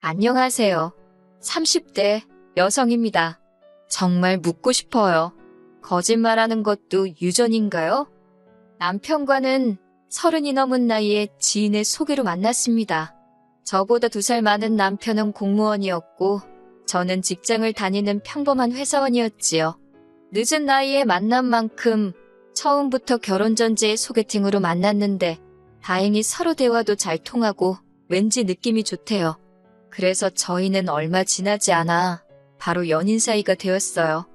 안녕하세요. 30대 여성입니다. 정말 묻고 싶어요. 거짓말하는 것도 유전인가요? 남편과는 30이 넘은 나이에 지인의 소개로 만났습니다. 저보다 2살 많은 남편은 공무원이었고 저는 직장을 다니는 평범한 회사원이었지요. 늦은 나이에 만난 만큼 처음부터 결혼 전제의 소개팅으로 만났는데 다행히 서로 대화도 잘 통하고 왠지 느낌이 좋대요. 그래서 저희는 얼마 지나지 않아 바로 연인 사이가 되었어요.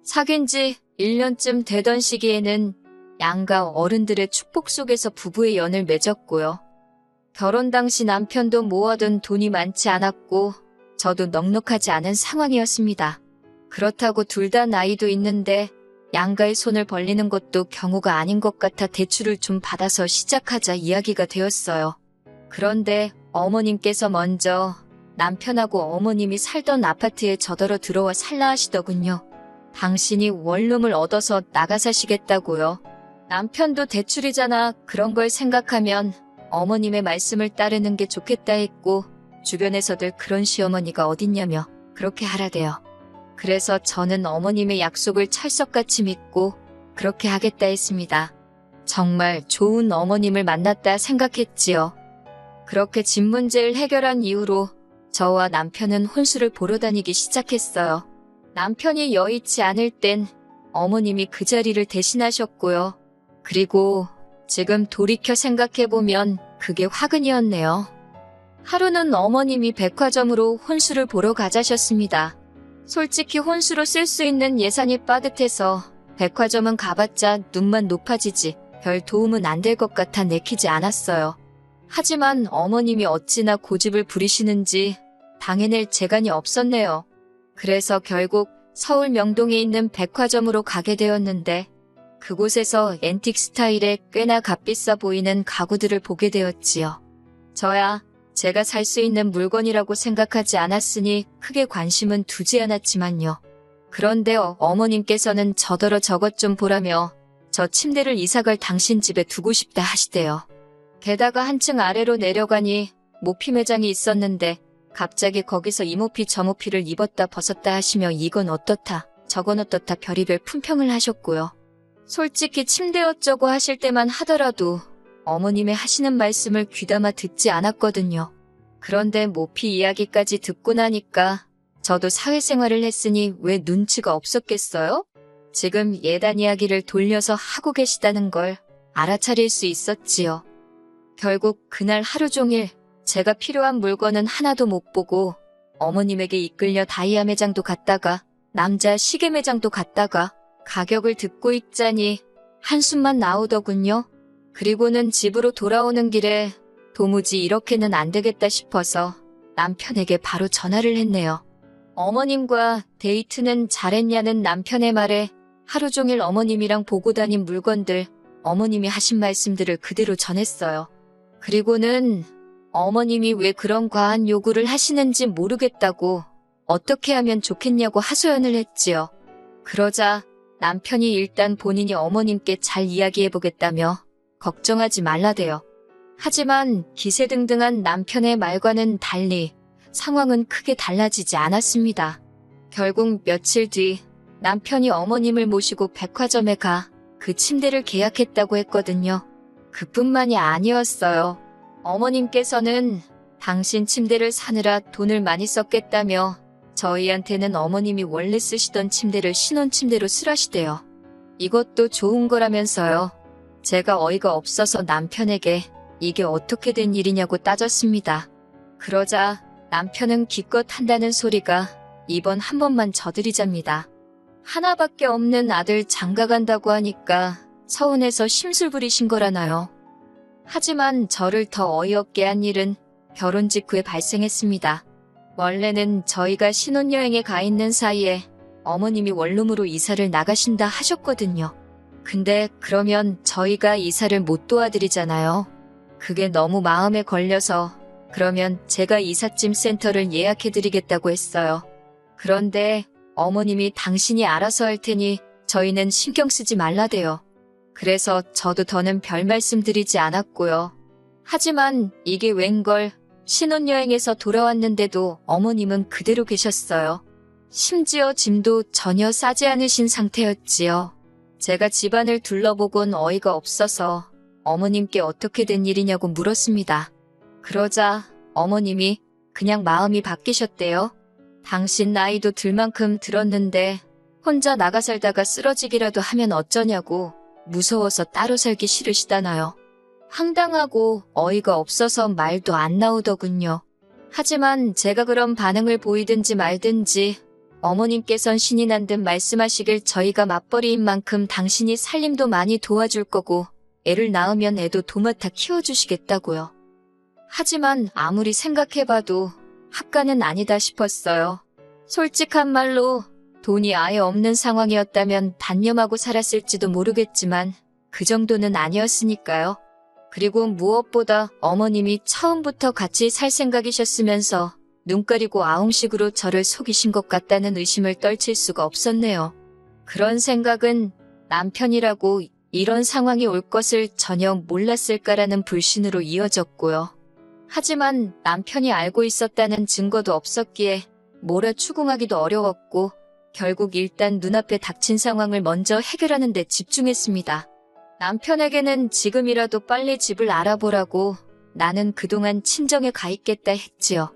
사귄 지 1년쯤 되던 시기에는 양가 어른들의 축복 속에서 부부의 연을 맺었고요. 결혼 당시 남편도 모아둔 돈이 많지 않았고 저도 넉넉하지 않은 상황이었습니다. 그렇다고 둘 다 나이도 있는데 양가의 손을 벌리는 것도 경우가 아닌 것 같아 대출을 좀 받아서 시작하자 이야기가 되었어요. 그런데 어머님께서 먼저 남편하고 어머님이 살던 아파트에 저더러 들어와 살라 하시더군요. 당신이 원룸을 얻어서 나가 사시겠다고요. 남편도 대출이잖아. 그런 걸 생각하면 어머님의 말씀을 따르는 게 좋겠다 했고 주변에서들 그런 시어머니가 어딨냐며 그렇게 하라대요. 그래서 저는 어머님의 약속을 찰석같이 믿고 그렇게 하겠다 했습니다. 정말 좋은 어머님을 만났다 생각했지요. 그렇게 집 문제를 해결한 이후로 저와 남편은 혼수를 보러 다니기 시작했어요. 남편이 여의치 않을 땐 어머님이 그 자리를 대신하셨고요. 그리고 지금 돌이켜 생각해보면 그게 화근이었네요. 하루는 어머님이 백화점으로 혼수를 보러 가자셨습니다. 솔직히 혼수로 쓸 수 있는 예산이 빠듯해서 백화점은 가봤자 눈만 높아지지 별 도움은 안 될 것 같아 내키지 않았어요. 하지만 어머님이 어찌나 고집을 부리시는지 당해낼 재간이 없었네요. 그래서 결국 서울 명동에 있는 백화점으로 가게 되었는데 그곳에서 앤틱 스타일의 꽤나 값비싸 보이는 가구들을 보게 되었지요. 저야 제가 살 수 있는 물건이라고 생각하지 않았으니 크게 관심은 두지 않았지만요. 그런데 어머님께서는 저더러 저것 좀 보라며 저 침대를 이사갈 당신 집에 두고 싶다 하시대요. 게다가 한층 아래로 내려가니 모피 매장이 있었는데 갑자기 거기서 이 모피 저 모피를 입었다 벗었다 하시며 이건 어떻다 저건 어떻다 별의별 품평을 하셨고요. 솔직히 침대 어쩌고 하실 때만 하더라도 어머님의 하시는 말씀을 귀담아 듣지 않았거든요. 그런데 모피 이야기까지 듣고 나니까 저도 사회생활을 했으니 왜 눈치가 없었겠어요? 지금 예단 이야기를 돌려서 하고 계시다는 걸 알아차릴 수 있었지요. 결국 그날 하루 종일 제가 필요한 물건은 하나도 못 보고 어머님에게 이끌려 다이아 매장도 갔다가 남자 시계 매장도 갔다가 가격을 듣고 있자니 한숨만 나오더군요. 그리고는 집으로 돌아오는 길에 도무지 이렇게는 안 되겠다 싶어서 남편에게 바로 전화를 했네요. 어머님과 데이트는 잘했냐는 남편의 말에 하루 종일 어머님이랑 보고 다닌 물건들, 어머님이 하신 말씀들을 그대로 전했어요. 그리고는 어머님이 왜 그런 과한 요구를 하시는지 모르겠다고 어떻게 하면 좋겠냐고 하소연을 했지요. 그러자 남편이 일단 본인이 어머님께 잘 이야기해보겠다며 걱정하지 말라대요. 하지만 기세등등한 남편의 말과는 달리 상황은 크게 달라지지 않았습니다. 결국 며칠 뒤 남편이 어머님을 모시고 백화점에 가 그 침대를 계약했다고 했거든요. 그뿐만이 아니었어요. 어머님께서는 당신 침대를 사느라 돈을 많이 썼겠다며 저희한테는 어머님이 원래 쓰시던 침대를 신혼침대로 쓰라시대요. 이것도 좋은 거라면서요. 제가 어이가 없어서 남편에게 이게 어떻게 된 일이냐고 따졌습니다. 그러자 남편은 기껏 한다는 소리가 이번 한 번만 져드리잡니다. 하나밖에 없는 아들 장가간다고 하니까 서운해서 심술 부리신 거라나요. 하지만 저를 더 어이없게 한 일은 결혼 직후에 발생했습니다. 원래는 저희가 신혼여행에 가 있는 사이에 어머님이 원룸으로 이사를 나가신다 하셨거든요. 근데 그러면 저희가 이사를 못 도와드리잖아요. 그게 너무 마음에 걸려서 그러면 제가 이삿짐 센터를 예약해드리겠다고 했어요. 그런데 어머님이 당신이 알아서 할 테니 저희는 신경 쓰지 말라대요. 그래서 저도 더는 별 말씀 드리지 않았고요. 하지만 이게 웬걸 신혼여행에서 돌아왔는데도 어머님은 그대로 계셨어요. 심지어 짐도 전혀 싸지 않으신 상태였지요. 제가 집안을 둘러보곤 어이가 없어서 어머님께 어떻게 된 일이냐고 물었습니다. 그러자 어머님이 그냥 마음이 바뀌셨대요. 당신 나이도 들 만큼 들었는데 혼자 나가 살다가 쓰러지기라도 하면 어쩌냐고 무서워서 따로 살기 싫으시다나요. 황당하고 어이가 없어서 말도 안 나오더군요. 하지만 제가 그런 반응을 보이든지 말든지 어머님께선 신이 난 듯 말씀하시길 저희가 맞벌이인 만큼 당신이 살림도 많이 도와줄 거고 애를 낳으면 애도 도맡아 키워주시겠다고요. 하지만 아무리 생각해봐도 합가는 아니다 싶었어요. 솔직한 말로 돈이 아예 없는 상황이었다면 단념하고 살았을지도 모르겠지만 그 정도는 아니었으니까요. 그리고 무엇보다 어머님이 처음부터 같이 살 생각이셨으면서 눈 가리고 아웅식으로 저를 속이신 것 같다는 의심을 떨칠 수가 없었네요. 그런 생각은 남편이라고 이런 상황이 올 것을 전혀 몰랐을까라는 불신으로 이어졌고요. 하지만 남편이 알고 있었다는 증거도 없었기에 뭐라 추궁하기도 어려웠고 결국 일단 눈앞에 닥친 상황을 먼저 해결하는 데 집중했습니다. 남편에게는 지금이라도 빨리 집을 알아보라고 나는 그동안 친정에 가 있겠다 했지요.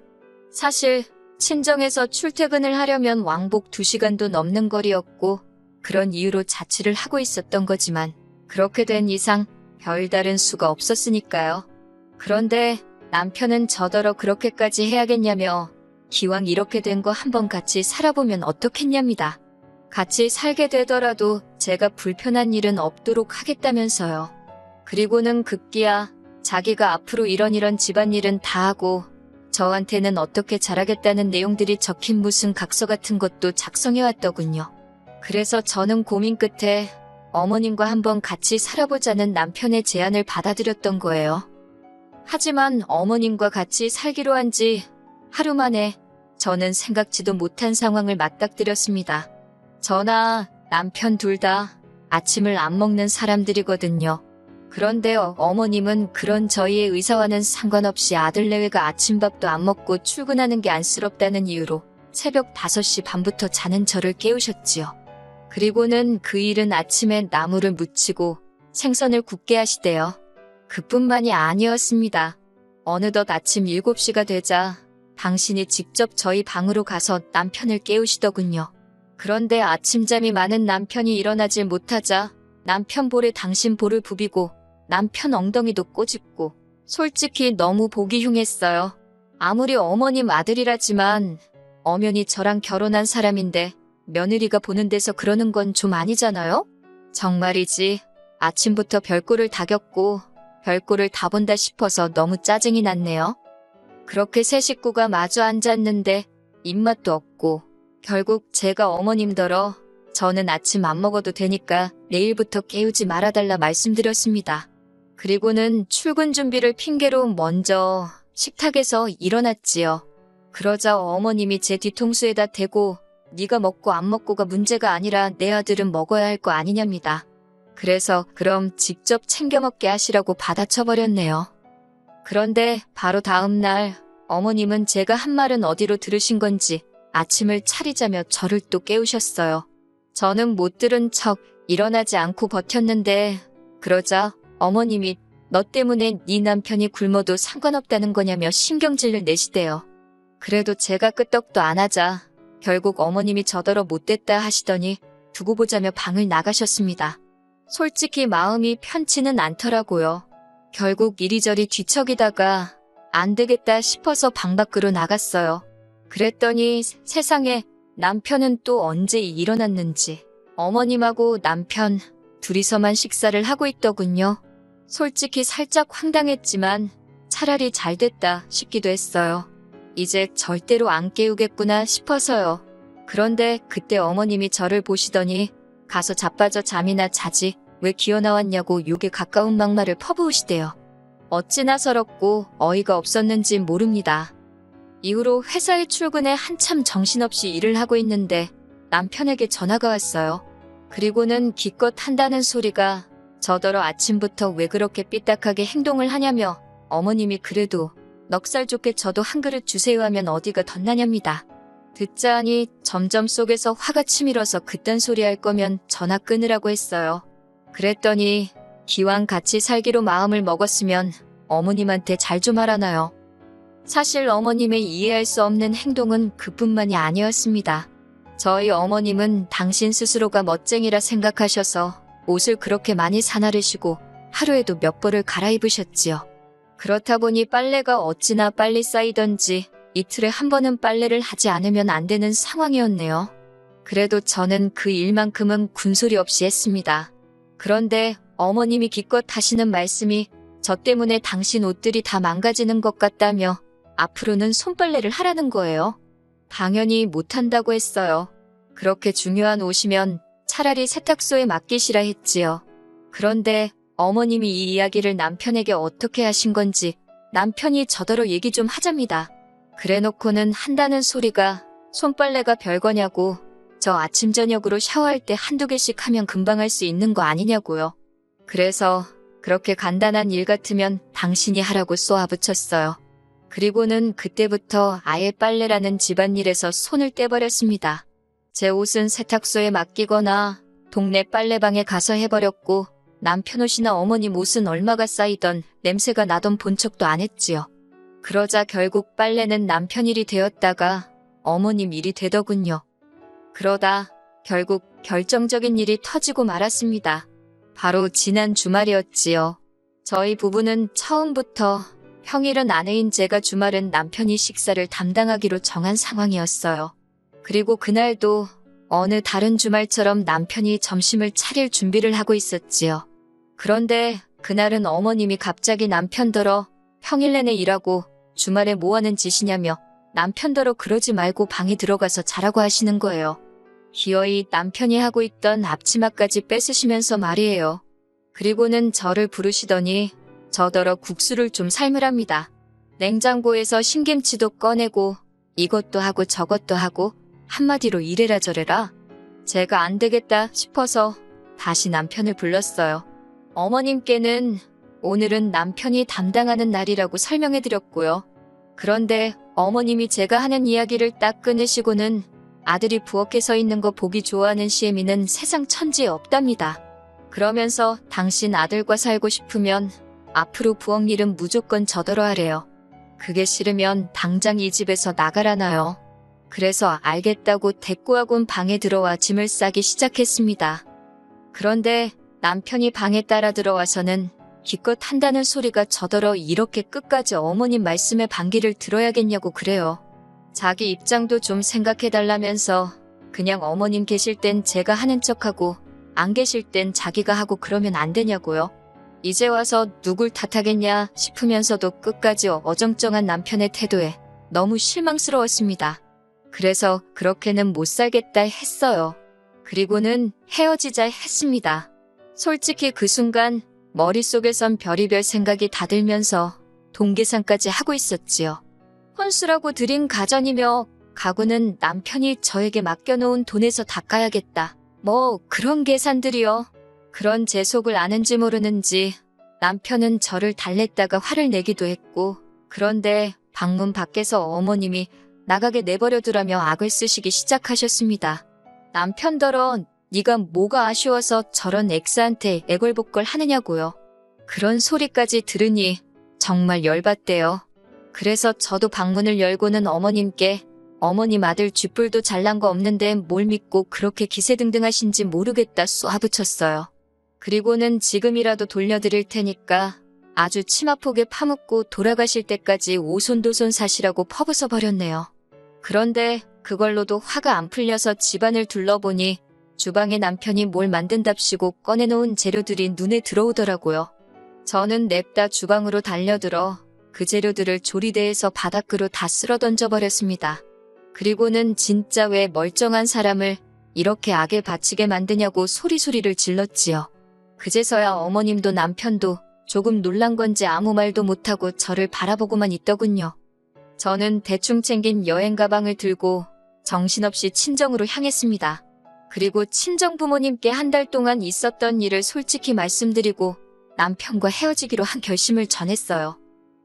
사실 친정에서 출퇴근을 하려면 왕복 2시간도 넘는 거리였고 그런 이유로 자취를 하고 있었던 거지만 그렇게 된 이상 별다른 수가 없었으니까요. 그런데 남편은 저더러 그렇게까지 해야겠냐며 기왕 이렇게 된 거 한번 같이 살아보면 어떻겠냐입니다. 같이 살게 되더라도 제가 불편한 일은 없도록 하겠다면서요. 그리고는 급기야 자기가 앞으로 이런 집안일은 다 하고 저한테는 어떻게 잘하겠다는 내용들이 적힌 무슨 각서 같은 것도 작성해왔더군요. 그래서 저는 고민 끝에 어머님과 한번 같이 살아보자는 남편의 제안을 받아들였던 거예요. 하지만 어머님과 같이 살기로 한 지 하루 만에 저는 생각지도 못한 상황을 맞닥뜨렸습니다. 저나 남편 둘 다 아침을 안 먹는 사람들이거든요. 그런데 어머님은 그런 저희의 의사와는 상관없이 아들 내외가 아침밥도 안 먹고 출근하는 게 안쓰럽다는 이유로 새벽 5시 반부터 자는 저를 깨우셨지요. 그리고는 그 일은 아침에 나물을 무치고 생선을 굽게 하시대요. 그뿐만이 아니었습니다. 어느덧 아침 7시가 되자 당신이 직접 저희 방으로 가서 남편을 깨우시더군요. 그런데 아침잠이 많은 남편이 일어나질 못하자 남편 볼에 당신 볼을 부비고 남편 엉덩이도 꼬집고 솔직히 너무 보기 흉했어요. 아무리 어머님 아들이라지만 엄연히 저랑 결혼한 사람인데 며느리가 보는 데서 그러는 건 좀 아니잖아요? 정말이지 아침부터 별꼴을 다 겪고 별꼴을 다 본다 싶어서 너무 짜증이 났네요. 그렇게 세 식구가 마주 앉았는데 입맛도 없고 결국 제가 어머님더러 저는 아침 안 먹어도 되니까 내일부터 깨우지 말아달라 말씀드렸습니다. 그리고는 출근 준비를 핑계로 먼저 식탁에서 일어났지요. 그러자 어머님이 제 뒤통수에다 대고 네가 먹고 안 먹고가 문제가 아니라 내 아들은 먹어야 할 거 아니냐입니다. 그래서 그럼 직접 챙겨 먹게 하시라고 받아쳐버렸네요. 그런데 바로 다음 날 어머님은 제가 한 말은 어디로 들으신 건지 아침을 차리자며 저를 또 깨우셨어요. 저는 못 들은 척 일어나지 않고 버텼는데 그러자 어머님이 너 때문에 네 남편이 굶어도 상관없다는 거냐며 신경질을 내시대요. 그래도 제가 끄떡도 안 하자 결국 어머님이 저더러 못됐다 하시더니 두고 보자며 방을 나가셨습니다. 솔직히 마음이 편치는 않더라고요. 결국 이리저리 뒤척이다가 안 되겠다 싶어서 방 밖으로 나갔어요. 그랬더니 세상에 남편은 또 언제 일어났는지 어머님하고 남편 둘이서만 식사를 하고 있더군요. 솔직히 살짝 황당했지만 차라리 잘 됐다 싶기도 했어요. 이제 절대로 안 깨우겠구나 싶어서요. 그런데 그때 어머님이 저를 보시더니 가서 자빠져 잠이나 자지 왜 기어나왔냐고 욕에 가까운 막말을 퍼부으시대요. 어찌나 서럽고 어이가 없었는지 모릅니다. 이후로 회사에 출근해 한참 정신없이 일을 하고 있는데 남편에게 전화가 왔어요. 그리고는 기껏 한다는 소리가 저더러 아침부터 왜 그렇게 삐딱하게 행동을 하냐며 어머님이 그래도 넉살 좋게 저도 한 그릇 주세요 하면 어디가 덧나냐입니다. 듣자 하니 점점 속에서 화가 치밀어서 그딴 소리 할 거면 전화 끊으라고 했어요. 그랬더니 기왕 같이 살기로 마음을 먹었으면 어머님한테 잘 좀 하라나요. 사실 어머님의 이해할 수 없는 행동은 그뿐만이 아니었습니다. 저희 어머님은 당신 스스로가 멋쟁이라 생각하셔서 옷을 그렇게 많이 사나르시고 하루에도 몇 벌을 갈아입으셨지요. 그렇다 보니 빨래가 어찌나 빨리 쌓이던지 이틀에 한 번은 빨래를 하지 않으면 안 되는 상황이었네요. 그래도 저는 그 일만큼은 군소리 없이 했습니다. 그런데 어머님이 기껏 하시는 말씀이 저 때문에 당신 옷들이 다 망가지는 것 같다며 앞으로는 손빨래를 하라는 거예요. 당연히 못한다고 했어요. 그렇게 중요한 옷이면 차라리 세탁소에 맡기시라 했지요. 그런데 어머님이 이 이야기를 남편에게 어떻게 하신 건지 남편이 저더러 얘기 좀 하잡니다. 그래놓고는 한다는 소리가 손빨래가 별거냐고, 저 아침 저녁으로 샤워할 때 한두 개씩 하면 금방 할 수 있는 거 아니냐고요. 그래서 그렇게 간단한 일 같으면 당신이 하라고 쏘아붙였어요. 그리고는 그때부터 아예 빨래라는 집안일에서 손을 떼버렸습니다. 제 옷은 세탁소에 맡기거나 동네 빨래방에 가서 해버렸고, 남편 옷이나 어머님 옷은 얼마가 쌓이던 냄새가 나던 본 척도 안 했지요. 그러자 결국 빨래는 남편 일이 되었다가 어머님 일이 되더군요. 그러다 결국 결정적인 일이 터지고 말았습니다. 바로 지난 주말이었지요. 저희 부부는 처음부터 평일은 아내인 제가, 주말은 남편이 식사를 담당하기로 정한 상황이었어요. 그리고 그날도 어느 다른 주말처럼 남편이 점심을 차릴 준비를 하고 있었지요. 그런데 그날은 어머님이 갑자기 남편더러 평일 내내 일하고 주말에 뭐하는 짓이냐며 남편더러 그러지 말고 방에 들어가서 자라고 하시는 거예요. 기어이 남편이 하고 있던 앞치마까지 뺏으시면서 말이에요. 그리고는 저를 부르시더니 저더러 국수를 좀 삶으랍니다. 냉장고에서 신김치도 꺼내고 이것도 하고 저것도 하고, 한마디로 이래라 저래라. 제가 안 되겠다 싶어서 다시 남편을 불렀어요. 어머님께는 오늘은 남편이 담당하는 날이라고 설명해드렸고요. 그런데 어머님이 제가 하는 이야기를 딱 끊으시고는 아들이 부엌에 서 있는 거 보기 좋아하는 시애미는 세상 천지에 없답니다. 그러면서 당신 아들과 살고 싶으면 앞으로 부엌 일은 무조건 저더러 하래요. 그게 싫으면 당장 이 집에서 나가라나요. 그래서 알겠다고 대꾸하곤 방에 들어와 짐을 싸기 시작했습니다. 그런데 남편이 방에 따라 들어와서는 기껏 한다는 소리가 저더러 이렇게 끝까지 어머님 말씀에 반기를 들어야겠냐고 그래요. 자기 입장도 좀 생각해달라면서 그냥 어머님 계실 땐 제가 하는 척하고 안 계실 땐 자기가 하고 그러면 안 되냐고요. 이제 와서 누굴 탓하겠냐 싶으면서도 끝까지 어정쩡한 남편의 태도에 너무 실망스러웠습니다. 그래서 그렇게는 못 살겠다 했어요. 그리고는 헤어지자 했습니다. 솔직히 그 순간 머릿속에선 별의별 생각이 다 들면서 동계산까지 하고 있었지요. 혼수라고 들인 가전이며 가구는 남편이 저에게 맡겨놓은 돈에서 닦아야겠다. 뭐 그런 계산들이요. 그런 제 속을 아는지 모르는지 남편은 저를 달랬다가 화를 내기도 했고, 그런데 방문 밖에서 어머님이 나가게 내버려두라며 악을 쓰시기 시작하셨습니다. 남편더러 네가 뭐가 아쉬워서 저런 엑스한테 애걸복걸 하느냐고요. 그런 소리까지 들으니 정말 열받대요. 그래서 저도 방문을 열고는 어머님께 어머님 아들 쥐뿔도 잘난 거 없는데 뭘 믿고 그렇게 기세등등하신지 모르겠다 쏘아붙였어요. 그리고는 지금이라도 돌려드릴 테니까 아주 치마폭에 파묻고 돌아가실 때까지 오손도손 사시라고 퍼부숴버렸네요. 그런데 그걸로도 화가 안 풀려서 집안을 둘러보니 주방에 남편이 뭘 만든답시고 꺼내놓은 재료들이 눈에 들어오더라고요. 저는 냅다 주방으로 달려들어 그 재료들을 조리대에서 바닥으로 다 쓸어 던져버렸습니다. 그리고는 진짜 왜 멀쩡한 사람을 이렇게 악에 바치게 만드냐고 소리소리를 질렀지요. 그제서야 어머님도 남편도 조금 놀란 건지 아무 말도 못하고 저를 바라보고만 있더군요. 저는 대충 챙긴 여행 가방을 들고 정신없이 친정으로 향했습니다. 그리고 친정 부모님께 한 달 동안 있었던 일을 솔직히 말씀드리고 남편과 헤어지기로 한 결심을 전했어요.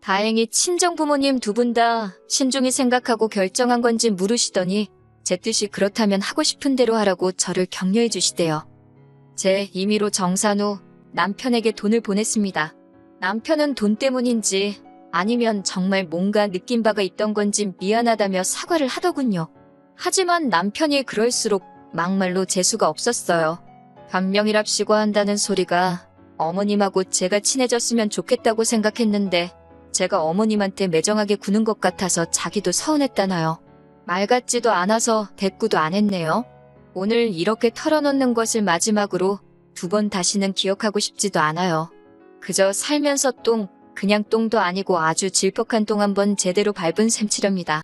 다행히 친정 부모님 두 분 다 신중히 생각하고 결정한 건지 물으시더니 제 뜻이 그렇다면 하고 싶은 대로 하라고 저를 격려해 주시대요. 제 임의로 정산 후 남편에게 돈을 보냈습니다. 남편은 돈 때문인지 아니면 정말 뭔가 느낀 바가 있던 건지 미안하다며 사과를 하더군요. 하지만 남편이 그럴수록 막말로 재수가 없었어요. 변명이랍시고 한다는 소리가 어머님하고 제가 친해졌으면 좋겠다고 생각했는데 제가 어머님한테 매정하게 구는 것 같아서 자기도 서운했다나요. 말 같지도 않아서 대꾸도 안 했네요. 오늘 이렇게 털어놓는 것을 마지막으로 2번 다시는 기억하고 싶지도 않아요. 그저 살면서 그냥 똥도 아니고 아주 질퍽한 똥 한번 제대로 밟은 셈치렵니다.